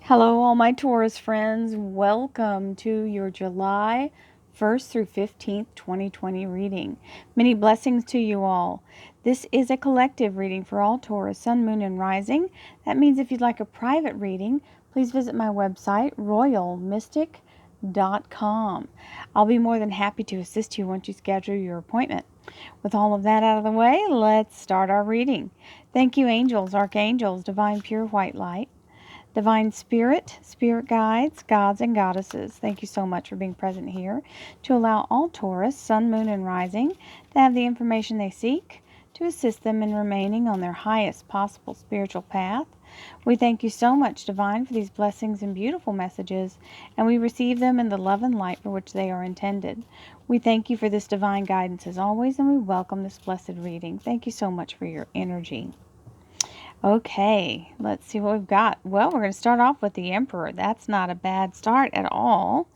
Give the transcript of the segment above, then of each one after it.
Hello, all my Taurus friends. Welcome to your July 1st through 15th, 2020 reading. Many blessings to you all. This is a collective reading for all Taurus, Sun, Moon, and Rising. That means if you'd like a private reading, please visit my website, royalmystic.com. I'll be more than happy to assist you once you schedule your appointment. With all of that out of the way, let's start our reading. Thank you, angels, archangels, divine pure white light, Divine Spirit, Spirit Guides, Gods and Goddesses, thank you so much for being present here to allow all Taurus, Sun, Moon, and Rising to have the information they seek to assist them in remaining on their highest possible spiritual path. We thank you so much, Divine, for these blessings and beautiful messages, and we receive them in the love and light for which they are intended. We thank you for this divine guidance as always, and we welcome this blessed reading. Thank you so much for your energy. Okay, let's see what we've got. Well, we're going to start off with the Emperor. That's not a bad start at all.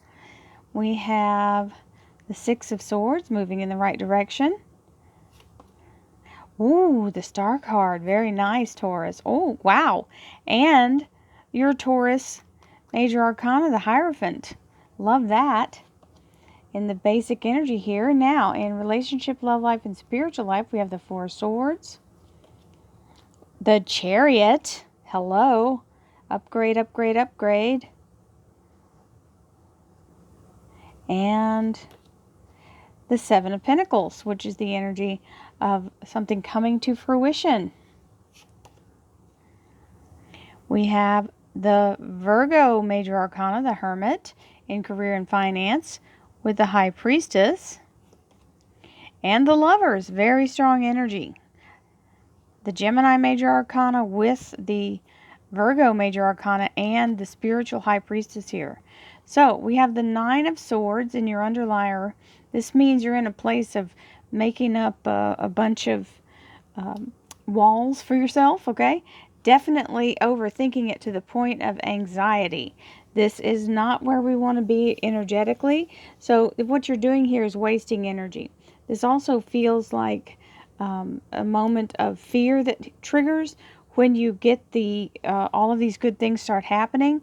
We have the Six of Swords moving in the right direction. Ooh, the Star card. Very nice, Taurus. Oh, wow. And your Taurus Major Arcana, the Hierophant. Love that. In the basic energy here. Now, in relationship, love life, and spiritual life, we have the Four of Swords. The Chariot, hello, upgrade, upgrade, upgrade. And the Seven of Pentacles, which is the energy of something coming to fruition. We have the Virgo Major Arcana, the Hermit, in career and finance, with the High Priestess. And the Lovers, very strong energy. The Gemini Major Arcana with the Virgo Major Arcana and the Spiritual High Priestess here. So we have the Nine of Swords in your underlier. This means you're in a place of making up a bunch of walls for yourself, okay? Definitely overthinking it to the point of anxiety. This is not where we want to be energetically. So what you're doing here is wasting energy. This also feels like a moment of fear that triggers when you get the all of these good things start happening.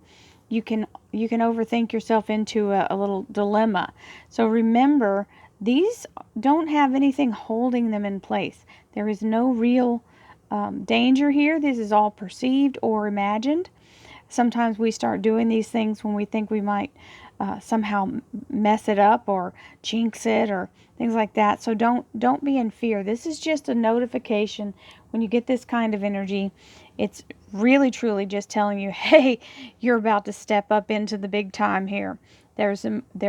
You can overthink yourself into a little dilemma. So remember, these don't have anything holding them in place. There is no real danger here. This is all perceived or imagined. Sometimes we start doing these things when we think we might somehow mess it up or jinx it or things like that. So don't be in fear. This is just a notification. When you get this kind of energy, it's really truly just telling you, hey, you're about to step up into the big time here. There's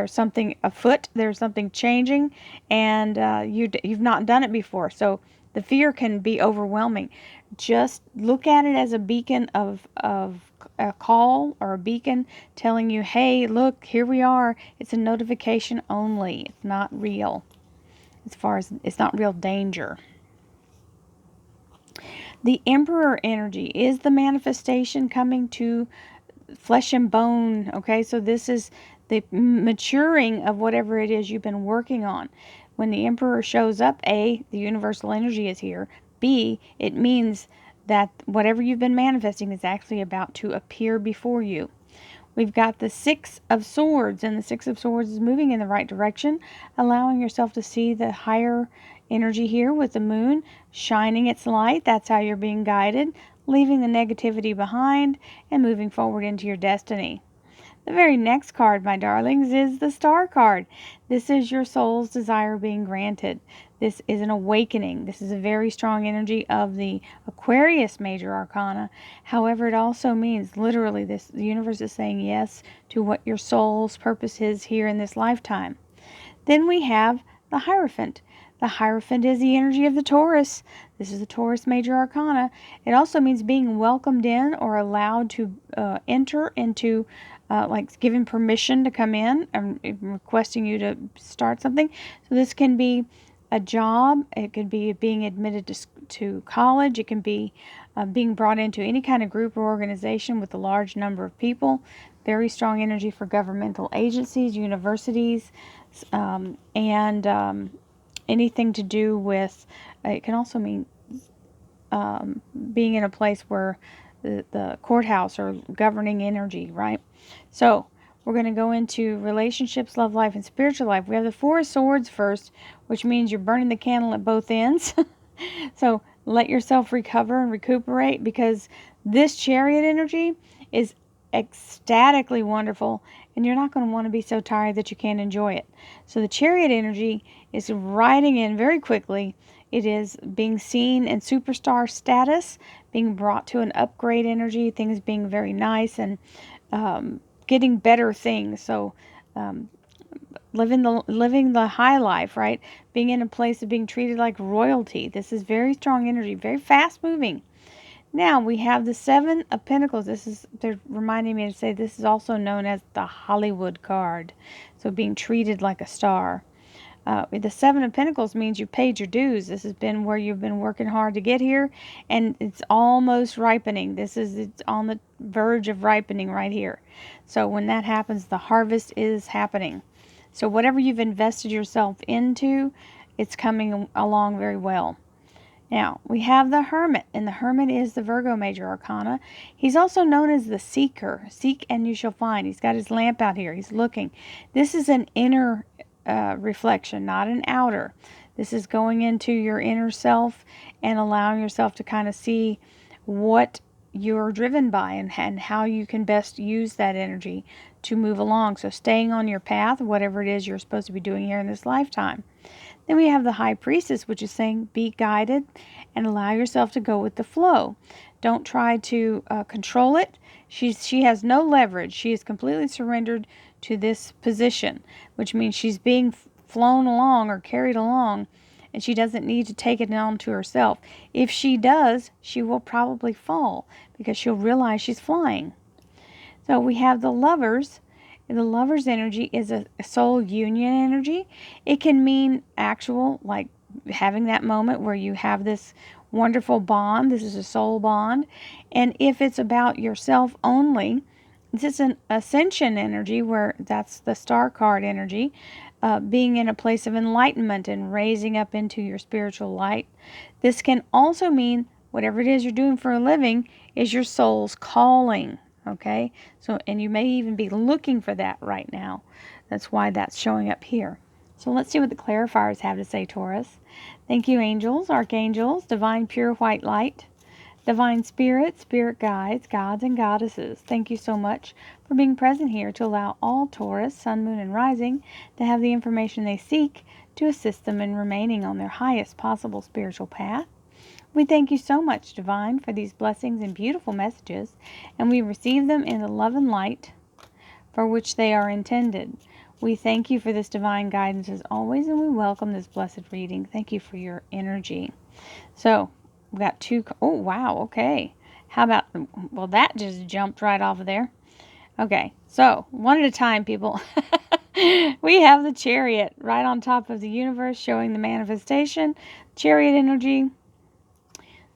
something afoot. There's something changing, and you've not done it before. So the fear can be overwhelming. Just look at it as a beacon of a call or a beacon telling you, hey, look, here we are. It's a notification only. It's not real. As far as it's not real danger. The Emperor energy is the manifestation coming to flesh and bone. Okay, so this is the maturing of whatever it is you've been working on. When the Emperor shows up, A, the universal energy is here. B, it means that whatever you've been manifesting is actually about to appear before you. We've got the Six of Swords, and the Six of Swords is moving in the right direction, allowing yourself to see the higher energy here with the moon shining its light. That's how you're being guided, leaving the negativity behind and moving forward into your destiny. The very next card, my darlings, is the Star card. This is your soul's desire being granted. This is an awakening. This is a very strong energy of the Aquarius Major Arcana. However, it also means literally the universe is saying yes to what your soul's purpose is here in this lifetime. Then we have the Hierophant. The Hierophant is the energy of the Taurus. This is the Taurus Major Arcana. It also means being welcomed in or allowed to enter into, like given permission to come in and requesting you to start something. So this can be a job. It could be being admitted to college. It can be being brought into any kind of group or organization with a large number of people. Very strong energy for governmental agencies, universities, and anything to do with, it can also mean being in a place where the courthouse or governing energy, right? So we're going to go into relationships, love life, and spiritual life. We have the Four of Swords first, which means you're burning the candle at both ends. So let yourself recover and recuperate, because this Chariot energy is ecstatically wonderful, and you're not going to want to be so tired that you can't enjoy it. So the Chariot energy is riding in very quickly. It is being seen in superstar status, being brought to an upgrade energy, things being very nice, and getting better things. So living the high life, right? Being in a place of being treated like royalty. This is very strong energy, very fast moving. Now we have the Seven of Pentacles. They're reminding me to say this is also known as the Hollywood card. So being treated like a star. The Seven of Pentacles means you paid your dues. This has been where you've been working hard to get here, and it's almost ripening. It's on the verge of ripening right here. So when that happens, the harvest is happening. So whatever you've invested yourself into, it's coming along very well. Now, we have the Hermit, and the Hermit is the Virgo major arcana. He's also known as the Seeker. Seek and you shall find. He's got his lamp out here. He's looking. This is an inner reflection, not an outer. This is going into your inner self and allowing yourself to kind of see what you're driven by and how you can best use that energy to move along. So staying on your path, whatever it is you're supposed to be doing here in this lifetime. Then we have the High Priestess, which is saying be guided and allow yourself to go with the flow. Don't try to control it. She has no leverage. She is completely surrendered to this position, which means she's being flown along or carried along, and she doesn't need to take it on to herself. If she does, she will probably fall because she'll realize she's flying. So we have the Lovers. The Lover's energy is a soul union energy. It can mean actual, like having that moment where you have this wonderful bond. This is a soul bond. And if it's about yourself only, this is an ascension energy, where that's the star card energy, being in a place of enlightenment and raising up into your spiritual light. This can also mean whatever it is you're doing for a living is your soul's calling. Okay, so, and you may even be looking for that right now. That's why that's showing up here. So let's see what the clarifiers have to say, Taurus. Thank you, angels, archangels, divine pure white light, divine spirit, spirit guides, gods and goddesses. Thank you so much for being present here to allow all Taurus, sun, moon, and rising to have the information they seek to assist them in remaining on their highest possible spiritual path. We thank you so much, Divine, for these blessings and beautiful messages, and we receive them in the love and light for which they are intended. We thank you for this divine guidance as always, and we welcome this blessed reading. Thank you for your energy. So, we've got two. Oh, wow, okay. How about, well, that just jumped right off of there. Okay, so one at a time, people. We have the Chariot right on top of the universe, showing the manifestation. Chariot energy.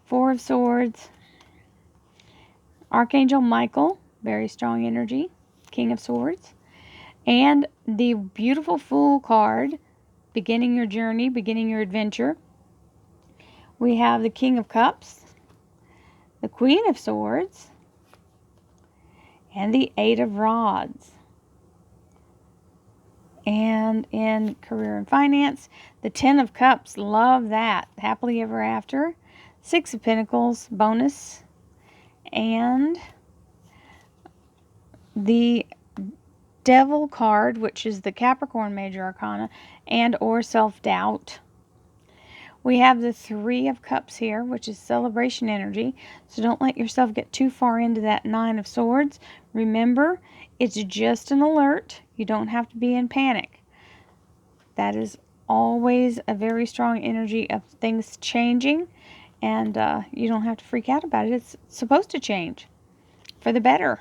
Four of Swords, Archangel Michael, very strong energy, King of Swords, and the beautiful Fool card, beginning your journey, beginning your adventure. We have the King of Cups, the Queen of Swords, and the Eight of Rods. And in career and finance, the Ten of Cups, love that, happily ever after. Six of Pentacles, bonus, and the Devil card, which is the Capricorn major arcana, and or self-doubt. We have the Three of Cups here, which is celebration energy, so don't let yourself get too far into that Nine of Swords. Remember, it's just an alert. You don't have to be in panic. That is always a very strong energy of things changing. And you don't have to freak out about it. It's supposed to change for the better.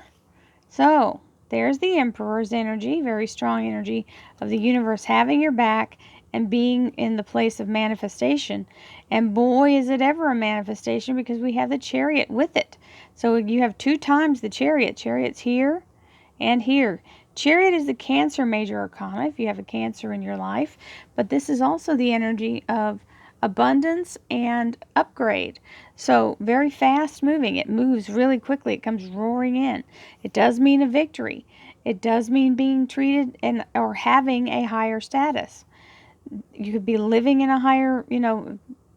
So there's the Emperor's energy, very strong energy of the universe having your back and being in the place of manifestation. And boy, is it ever a manifestation, because we have the Chariot with it. So you have two times the Chariot. Chariot's here and here. Chariot is the Cancer major arcana if you have a Cancer in your life. But this is also the energy of abundance and upgrade. So very fast moving. It moves really quickly. It comes roaring in. It does mean a victory. It does mean being treated and or having a higher status. You could be living in a higher,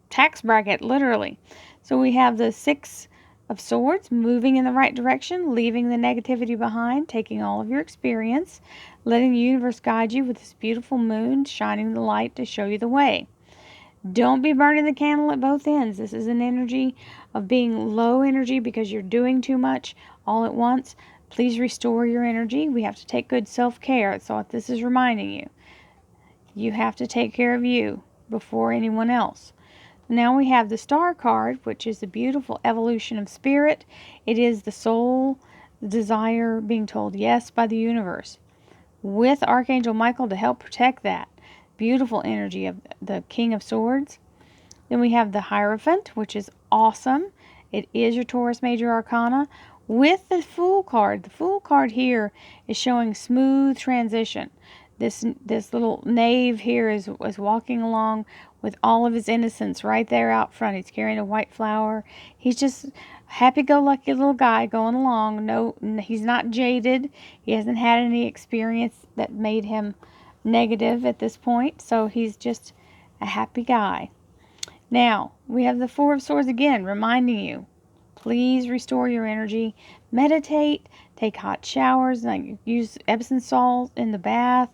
tax bracket, literally. So we have the Six of Swords, moving in the right direction, leaving the negativity behind, taking all of your experience, letting the universe guide you with this beautiful moon, shining the light to show you the way. Don't be burning the candle at both ends. This is an energy of being low energy because you're doing too much all at once. Please restore your energy. We have to take good self-care. That's what this is reminding you. You have to take care of you before anyone else. Now we have the Star card, which is a beautiful evolution of spirit. It is the soul, the desire being told yes by the universe, with Archangel Michael to help protect that. Beautiful energy of the King of Swords. Then we have the Hierophant, which is awesome. It is your Taurus Major Arcana with the Fool card. The Fool card here is showing smooth transition. This little knave here is walking along with all of his innocence right there out front. He's carrying a white flower. He's just happy-go-lucky little guy going along. No, he's not jaded. He hasn't had any experience that made him negative at this point. So he's just a happy guy. Now, we have the Four of Swords again, reminding you, please restore your energy. Meditate, take hot showers, like use Epsom salt in the bath.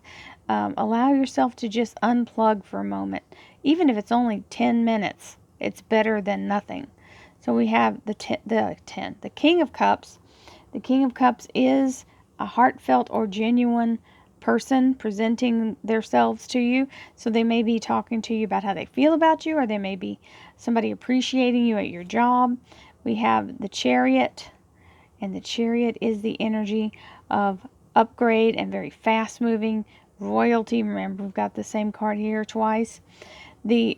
Allow yourself to just unplug for a moment. Even if it's only 10 minutes, it's better than nothing. So we have the King of Cups. The King of Cups is a heartfelt or genuine person presenting themselves to you. So they may be talking to you about how they feel about you, or they may be somebody appreciating you at your job. We have the Chariot, and the Chariot is the energy of upgrade and very fast moving royalty. Remember, we've got the same card here twice. The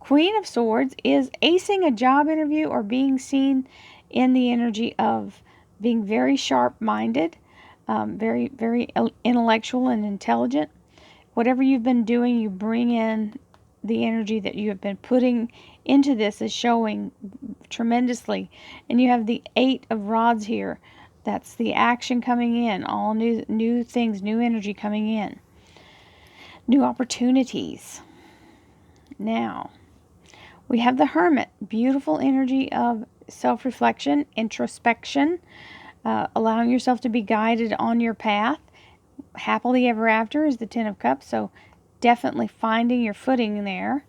Queen of Swords is acing a job interview or being seen in the energy of being very sharp-minded, very, very intellectual and intelligent. Whatever you've been doing, you bring in the energy that you have been putting into this is showing tremendously. And you have the Eight of Rods here. That's the action coming in, all new things, new energy coming in, new opportunities. Now, we have the Hermit, beautiful energy of self-reflection, introspection, allowing yourself to be guided on your path. Happily ever after is the Ten of Cups, so definitely finding your footing there.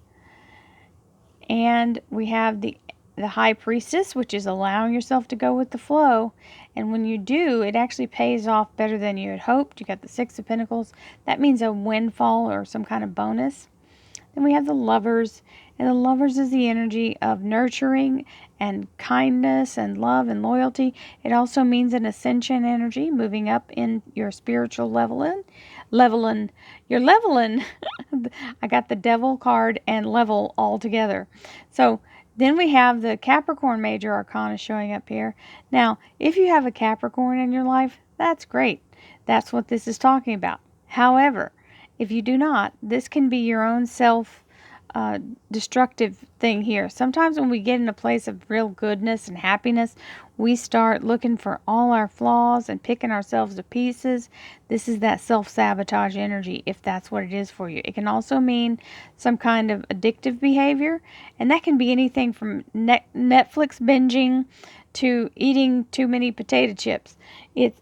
And we have the High Priestess, which is allowing yourself to go with the flow. And when you do, it actually pays off better than you had hoped. You got the Six of Pentacles. That means a windfall or some kind of bonus. Then we have the Lovers. And the Lovers is the energy of nurturing and kindness and love and loyalty. It also means an ascension energy, moving up in your spiritual leveling. You're leveling. I got the Devil card and level all together. So then we have the Capricorn Major Arcana showing up here. Now, if you have a Capricorn in your life, that's great. That's what this is talking about. However, if you do not, this can be your own destructive thing here. Sometimes when we get in a place of real goodness and happiness, we start looking for all our flaws and picking ourselves to pieces. This is that self-sabotage energy, if that's what it is for you. It can also mean some kind of addictive behavior, and that can be anything from Netflix binging to eating too many potato chips. We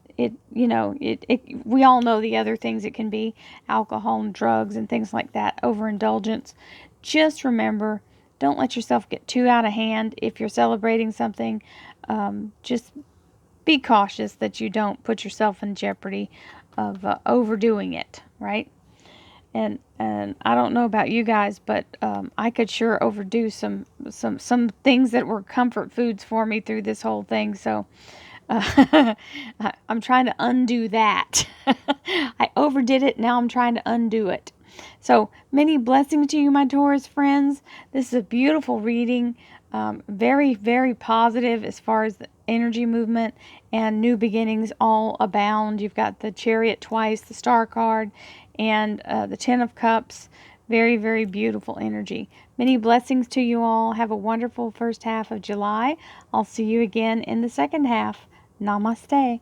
all know the other things it can be, alcohol and drugs and things like that, overindulgence. Just remember, don't let yourself get too out of hand. If you're celebrating something, just be cautious that you don't put yourself in jeopardy of overdoing it, right? And I don't know about you guys, but I could sure overdo some things that were comfort foods for me through this whole thing. So I'm trying to undo that. I overdid it. Now I'm trying to undo it. So many blessings to you, my Taurus friends. This is a beautiful reading. Very, very positive as far as the energy movement and new beginnings all abound. You've got the Chariot twice, the Star card, and the Ten of Cups. Very, very beautiful energy. Many blessings to you all. Have a wonderful first half of July. I'll see you again in the second half. Namaste.